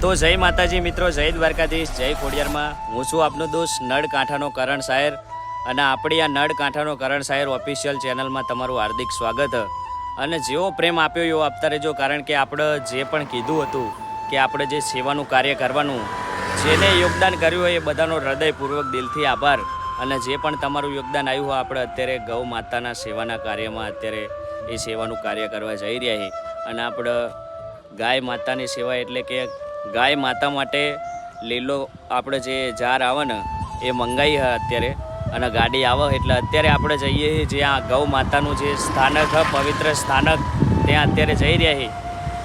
તો જય માતાજી મિત્રો, જય દ્વારકાધીશ, જય ખોડિયારમાં. હું છું આપનો દોસ્ત નળ કાંઠાનો કરણ શાયર અને આપણી આ નળ કાંઠાનો કરણ શાયર ઓફિશિયલ ચેનલમાં તમારું હાર્દિક સ્વાગત. અને જેવો પ્રેમ આપ્યો એવો આપતા રહેજો, કારણ કે આપણે જે પણ કીધું હતું કે આપણે જે સેવાનું કાર્ય કરવાનું, જેને યોગદાન કર્યું હોય એ બધાનો હૃદયપૂર્વક દિલથી આભાર. અને જે પણ તમારું યોગદાન આવ્યું હોય, આપણે અત્યારે ગૌ માતાના સેવાના કાર્યમાં અત્યારે એ સેવાનું કાર્ય કરવા જઈ રહ્યા છીએ. અને આપણે ગાય માતાની સેવા એટલે કે ગાય માતા માટે લીલો આપણે જે જાર આવે ને એ મંગાવી છે અત્યારે, અને ગાડી આવે એટલે અત્યારે આપણે જઈએ જ્યાં ગૌ માતાનું જે સ્થાનક છે, પવિત્ર સ્થાનક, ત્યાં અત્યારે જઈ રહ્યા છીએ.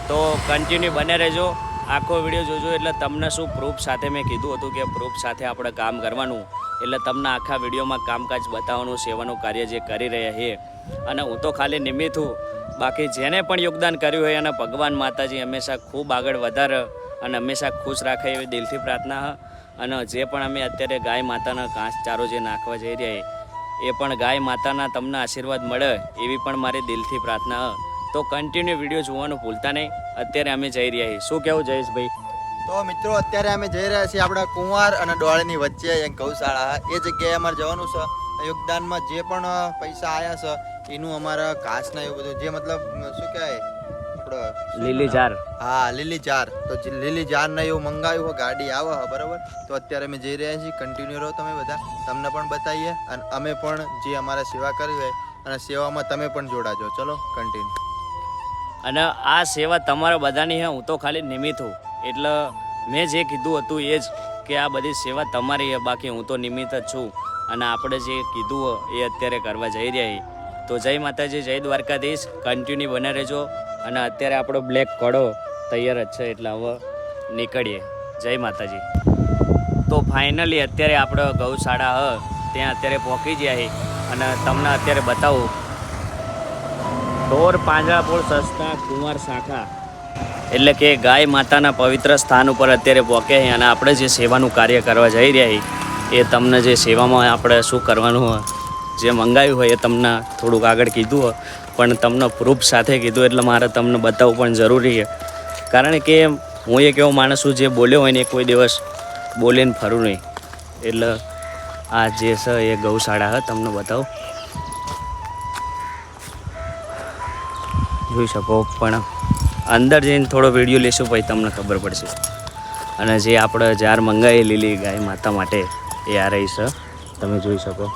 તો કન્ટિન્યુ બને રહેજો, આખો વિડીયો જોજો. એટલે તમને શું પ્રૂફ સાથે મેં કીધું હતું કે પ્રૂફ સાથે આપણે કામ કરવાનું, એટલે તમને આખા વિડીયોમાં કામકાજ બતાવવાનું, સેવાનું કાર્ય જે કરી રહ્યા છીએ. અને હું તો ખાલી નિમિત્ત છું, બાકી જેને પણ યોગદાન કર્યું હોય અને ભગવાન માતાજી હંમેશા ખૂબ આગળ વધારે અને હંમેશા ખુશ રાખે એવી દિલથી પ્રાર્થના છે. અને જે પણ અમે અત્યારે ગાય માતાના ઘાસચારો જે નાખવા જઈ રહ્યા એ પણ ગાય માતાના તમને આશીર્વાદ મળે એવી પણ મારી દિલથી પ્રાર્થના છે. તો કન્ટિન્યુ વિડીયો જોવાનું ભૂલતા નહીં. અત્યારે અમે જઈ રહ્યા છીએ. શું કહેવું જયેશભાઈ? તો મિત્રો અત્યારે અમે જઈ રહ્યા છીએ આપણા કુંવાર અને ડોળની વચ્ચે એક ગૌશાળા, એ જગ્યાએ અમારે જવાનું છે. યોગદાનમાં જે પણ પૈસા આવ્યા છે એનું અમારા ઘાસના એવું બધું, જે મતલબ શું કહેવાય આપણે લીલી જાર, હા લીલી જાર, તો જે લીલી જારને એવું મંગાવ્યું હોય, ગાડી આવે છે બરાબર. તો અત્યારે અમે જઈ રહ્યા છીએ. કન્ટિન્યુ રહો તમે બધા, તમને પણ બતાવીએ અને અમે પણ જે અમારે સેવા કરી હોય અને સેવામાં તમે પણ જોડાજો. ચલો કન્ટિન્યુ. અને આ સેવા તમારા બધાની છે, હું તો ખાલી નિમિત્ત છું. એટલે મેં જે કીધું હતું એ જ કે આ બધી સેવા તમારી છે, બાકી હું તો નિમિત્ત જ છું. અને આપણે જે કીધું હોય એ અત્યારે કરવા જઈ રહ્યા છીએ. તો જય માતાજી, જય દ્વારકાધીશ. કન્ટિન્યુ બને રહેજો. અને અત્યારે આપણો બ્લેક ઘોડો તૈયાર જ છે, એટલે હવે નીકળીએ. જય માતાજી. તો ફાઇનલી અત્યારે આપણે ગૌશાળા ત્યાં અત્યારે પહોંચી ગયા છીએ. અને તમને અત્યારે બતાવું, ઢોર પાંજરાપોળ સસ્તા કુંવાર શાખા, એટલે કે ગાય માતાના પવિત્ર સ્થાન ઉપર અત્યારે પહોંચ્યા છીએ. અને આપણે જે સેવાનું કાર્ય કરવા જઈ રહ્યા છીએ એ તમને જે સેવામાં આપણે શું કરવાનું હોય, જે મંગાવ્યું હોય એ તમને થોડુંક આગળ કીધું હોય, પણ તમને પ્રૂફ સાથે કીધું એટલે મારે તમને બતાવવું પણ જરૂરી છે. કારણ કે હું એક એવો માણસ છું જે બોલ્યો હોય ને એ કોઈ દિવસ બોલીને ફરું નહીં. એટલે આ જે છે એ ગૌશાળા છે, તમને બતાવું, જોઈ શકો. પણ અંદર જઈને થોડો વિડીયો લેશું પછી તમને ખબર પડશે. અને જે આપણે જાર મંગાવી લીલી ગાય માતા માટે એ આ રહી છે, તમે જોઈ શકો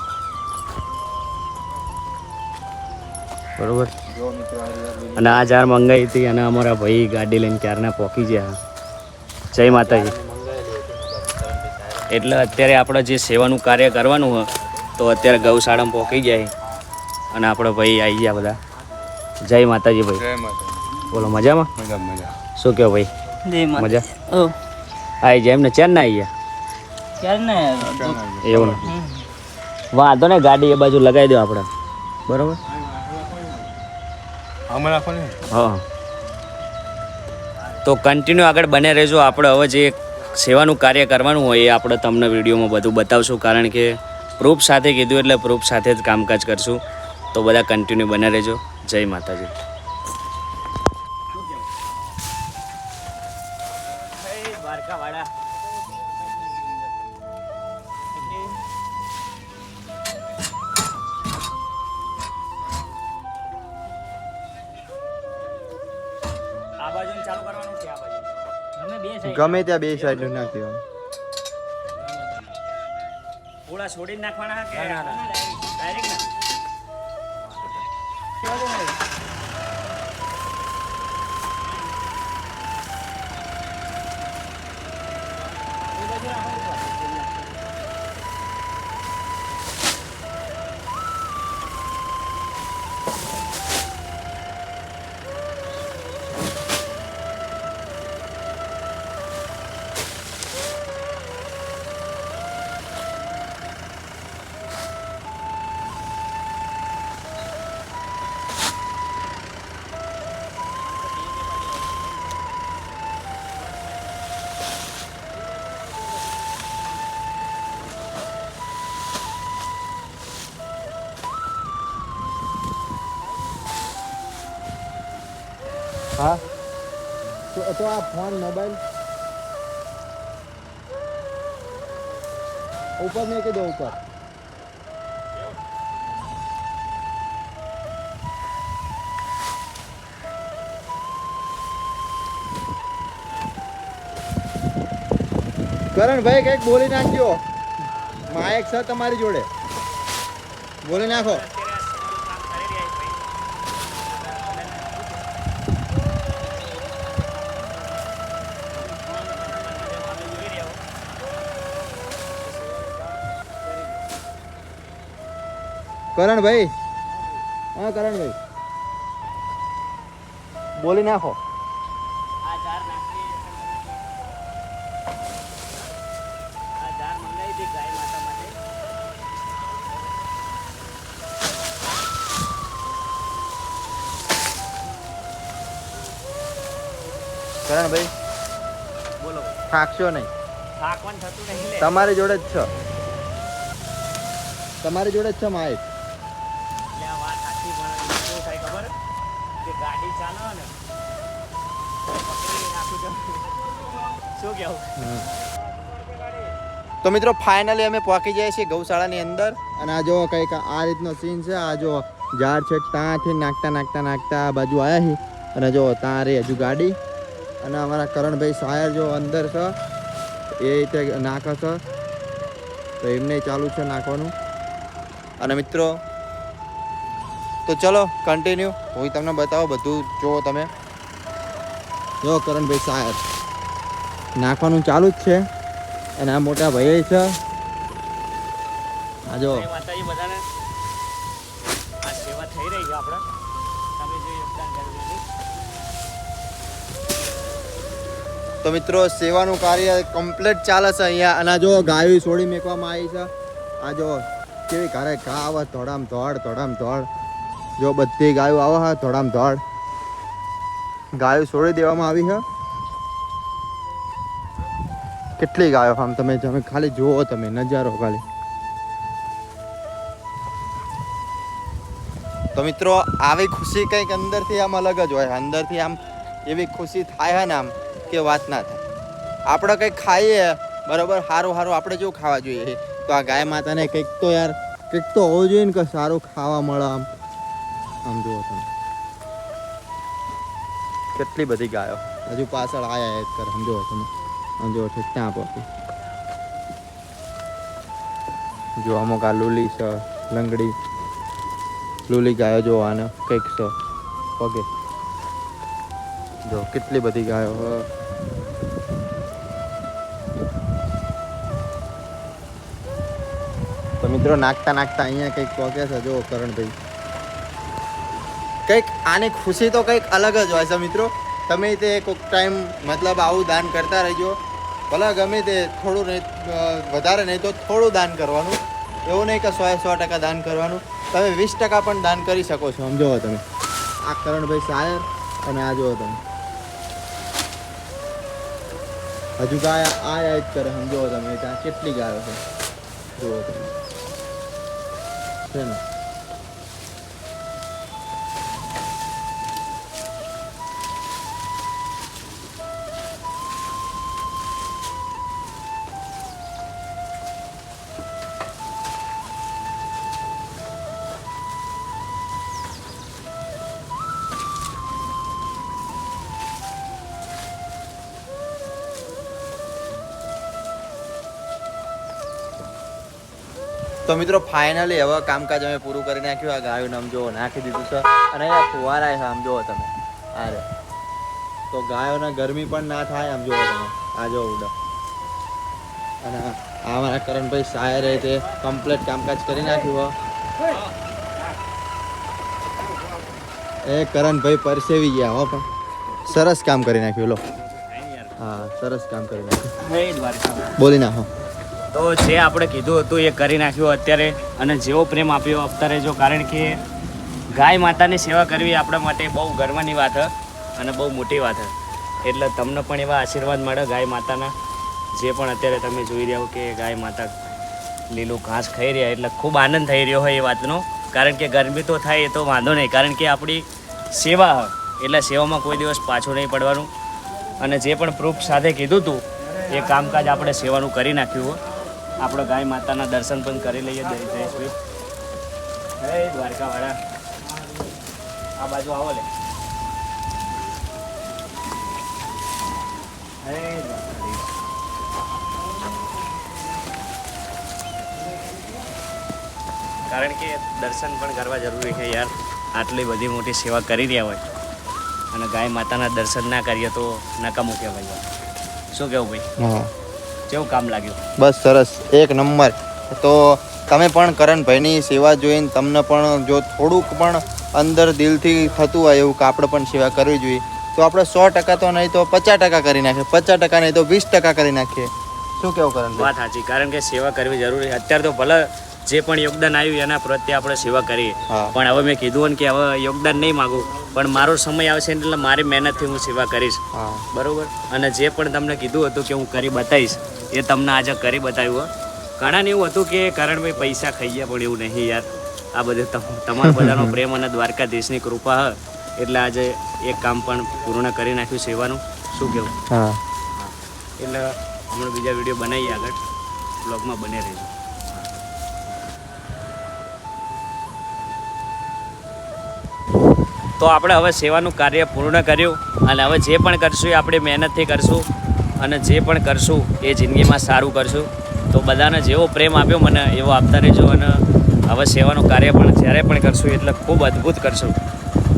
બરોબર. અને આ જાર મંગાવી હતી અને અમારા ભાઈ ગાડી લઈને ક્યારના પહોંચી ગયા. જય માતાજી. એટલે અત્યારે આપણે જે સેવાનું કાર્ય કરવાનું હોય તો અત્યારે ગૌશાળામાં પહોંચી ગયા. અને આપણો ભાઈ આવી ગયા બધા. જય માતાજી ભાઈ. જય માતાજી. બોલો, મજામાં? મજા. શું કહો ભાઈ? મજા આવી જાય એમને? ચેન ના આવી ગયા એવું ને? વાંધો ને, ગાડી એ બાજુ લગાવી દો આપણે, બરોબર? હા. તો કન્ટિન્યુ આગળ બને રહેજો. આપણે હવે જે સેવાનું કાર્ય કરવાનું હોય એ આપણે તમને વિડીયોમાં બધું બતાવશું, કારણ કે પ્રૂફ સાથે કીધું એટલે પ્રૂફ સાથે જ કામકાજ કરશું. તો બધા કન્ટિન્યુ બને રહેજો. જય માતાજી. આ બાજુ ચાલુ કરવાનું છે, આ બાજુ ગમે ત્યાં બે સાઈડ નાખી દેવાનું. પૂળા છોડીને નાખવાના કે ડાયરેક્ટ? હા, તો આ ફોન મોબાઈલ ऊपर नहीं के दो ऊपर કરણભાઈ કંઈક બોલી નાખજો માયક છે તમારી જોડે બોલી નાખો કરણભાઈ હા કરણભાઈ બોલી નાખો કરણભાઈ બોલો થાકશો નહીં થાકવાનું થતું નહીં લે. તમારી જોડે જ છે તમારી જોડે જ છે માઇક એટલે આ વાત સાચી પણ શું થાય ખબર કે ગાડી ચાલો ને તો પકડી નાખું તો શું કેવું તો મિત્રો ફાઇનલી અમે પહોંચી જઈએ છીએ ગૌશાળાની અંદર અને આ જો કંઈક આ રીતનો સીન છે આ જો ઝાડ છે ત્યાંથી નાખતા આ બાજુ આવ્યા છીએ અને જો ત્યાં રહી હજુ ગાડી અને અમારા કરણભાઈ શાયર જો અંદર છે એ રીતે નાખે છે તો એમને ચાલુ છે નાખવાનું અને મિત્રો તો ચલો કન્ટિન્યુ હું તમને બતાવો બધું જુઓ તમે જો કરણભાઈ શાયર નાખવાનું ચાલુ જ છે અને આ મોટા ભાઈ છે આ જો જય માતાજી બધાને. આ સેવા થઈ રહી છે આપણે તમે જે યોગદાન કર્યું એનું. તો મિત્રો સેવાનું કાર્ય કમ્પ્લીટ ચાલે છે અહીંયા અને આ જો ગાયો છોડી મેકવામાં આવી છે આ જો કેવી ઘરે ઘા આવે ધોડામ ધોડ જો બધી ગાયો આવે હા ધોડામ ધોડ ગાયો છોડી દેવામાં આવી છે કેટલી ગાયો આમ તમે ખાલી જુઓ તમે નજારો ખાલી તો મિત્રો આવી ખુશી કંઈક અંદરથી આમ અલગ જ હોય અંદરથી આમ એવી ખુશી થાય છે ને આમ કે વાત ના થાય આપણે કંઈક ખાઈએ બરાબર સારું આપણે જેવું ખાવા જોઈએ તો આ ગાય માતાને કંઈક તો યાર કંઈક તો હોવું જોઈએ ને કે સારું ખાવા મળે આમ જુઓ તમે કેટલી બધી ગાયો હજુ પાછળ આયા જ કરે સમજો તમે સમજો છે ત્યાં પહોંચી જો અમુક આ લુલી છે લંગડી લુલી ગાયો જો આને કંઈક છે પગે જો કેટલી બધી ગાયો તો મિત્રો નાખતા અહીંયા કંઈક પગે છે જો કરણભાઈ કંઈક આની ખુશી તો કંઈક અલગ જ હોય છે મિત્રો તમે તે કોઈક ટાઈમ મતલબ આવું દાન કરતા રહેજો ભલે ગમે તે થોડું નહીં વધારે નહીં તો થોડું દાન કરવાનું એવું નહીં કે 100% દાન કરવાનું તમે 20% પણ દાન કરી શકો છો સમજો તમે આ કરણભાઈ શાયર અને આ જુઓ તમે હજુ ગાય આ જ કરે સમજો તમે ત્યાં કેટલી ગાયો છે જુઓ તમે છે ને તો મિત્રો ફાઇનલી હવે કામકાજ અમે પૂરું કરી નાખ્યું આ ગાયોને આમ જો નાખી દીધું છે અને અહીંયા ફુવારા છે આમ જુઓ તમે અરે તો ગાયોને ગરમી પણ ના થાય આમ જુઓ તમે આ જો ઉડા અને આ અમારા કરણભાઈ શાયરે તે કમ્પ્લીટ કામકાજ કરી નાખ્યું એ કરણભાઈ પરસેવી ગયા હો પણ સરસ કામ કરી નાખ્યું લો હા સરસ કામ કરી નાખ્યું બોલી નાખો તો જે આપણે કીધું હતું એ કરી નાખ્યું અત્યારે અને જેવો પ્રેમ આપ્યો આપતા રહેજો કારણ કે ગાય માતાની સેવા કરવી આપણા માટે બહુ ગર્વની વાત છે અને બહુ મોટી વાત છે એટલે તમને પણ એવા આશીર્વાદ મળે ગાય માતાના જે પણ અત્યારે તમે જોઈ રહ્યા હો કે ગાય માતા લીલું ઘાસ ખાઈ રહ્યા એટલે ખૂબ આનંદ થઈ રહ્યો હોય એ વાતનો કારણ કે ગરમી તો થાય એ તો વાંધો નહીં કારણ કે આપણી સેવા એટલે સેવામાં કોઈ દિવસ પાછું નહીં પડવાનું અને જે પણ પ્રૂફ સાથે કીધું હતું એ કામકાજ આપણે સેવાનું કરી નાખ્યું આપણે ગાય માતાના દર્શન પણ કરી લઈએ જયેશભાઈ. હે દ્વારકાવાળા, આ બાજુ આવો લે. હે દ્વારકાધીશ. કારણ કે દર્શન પણ કરવા જરૂરી છે યાર. આટલી બધી મોટી સેવા કરી રહ્યા હોય અને ગાય માતાના દર્શન ના કરીએ તો નકામું કહેવાય. શું કહેવું ભાઈ? હા કેવું કામ લાગ્યું? બસ સરસ, એક નંબર. તો તમે પણ કરણભાઈની સેવા જોઈને તમને પણ જો થોડુંક પણ અંદર દિલથી થતું હોય એવું કે આપણે પણ સેવા કરવી જોઈએ તો આપણે 100% તો નહીં તો 50% કરી નાખીએ, 50% નહીં તો 20% કરી નાખીએ. શું કેવું કરણભાઈ? વાત સાચી. કારણ કે સેવા કરવી જરૂરી છે. અત્યારે તો ભલે જે પણ યોગદાન આવ્યું એના પ્રત્યે આપણે સેવા કરીએ, હા. પણ હવે મેં કીધું ને કે હવે યોગદાન નહીં માગું, પણ મારો સમય આવશે એટલે મારી મહેનતથી હું સેવા કરીશ. હા બરોબર. અને જે પણ તમને કીધું હતું કે હું કરી બતાવીશ એ તમને આજે કરી બતાવ્યું. ઘણાને એવું હતું કે કરણભાઈ પૈસા ખાઈ ગયા, પણ એવું નહીં યાર. આ બધું તમારા બધાનો પ્રેમ અને દ્વારકાધીશની કૃપા હ એટલે આજે એક કામ પણ પૂર્ણ કરી નાખ્યું સેવાનું. શું કહેવું? હા એટલે હમણાં બીજા વિડીયો બનાવીએ આગળ, બ્લોગમાં બને રહેજો. તો આપણે હવે સેવાનું કાર્ય પૂર્ણ કર્યું અને હવે જે પણ કરશું એ આપણે મહેનતથી કરશું અને જે પણ કરશું એ જિંદગીમાં સારું કરશું. તો બધાને જેવો પ્રેમ આપ્યો મને એવો આપતા રહેજો અને હવે સેવાનું કાર્ય પણ જ્યારે પણ કરશું એટલે ખૂબ અદ્ભુત કરશું.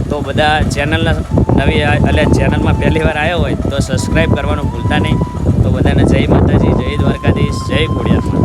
તો બધા ચેનલના નવી એટલે ચેનલમાં પહેલી વાર આવ્યો હોય તો સબસ્ક્રાઈબ કરવાનું ભૂલતા નહીં. તો બધાને જય માતાજી, જય દ્વારકાધીશ, જય ખોડિયાર.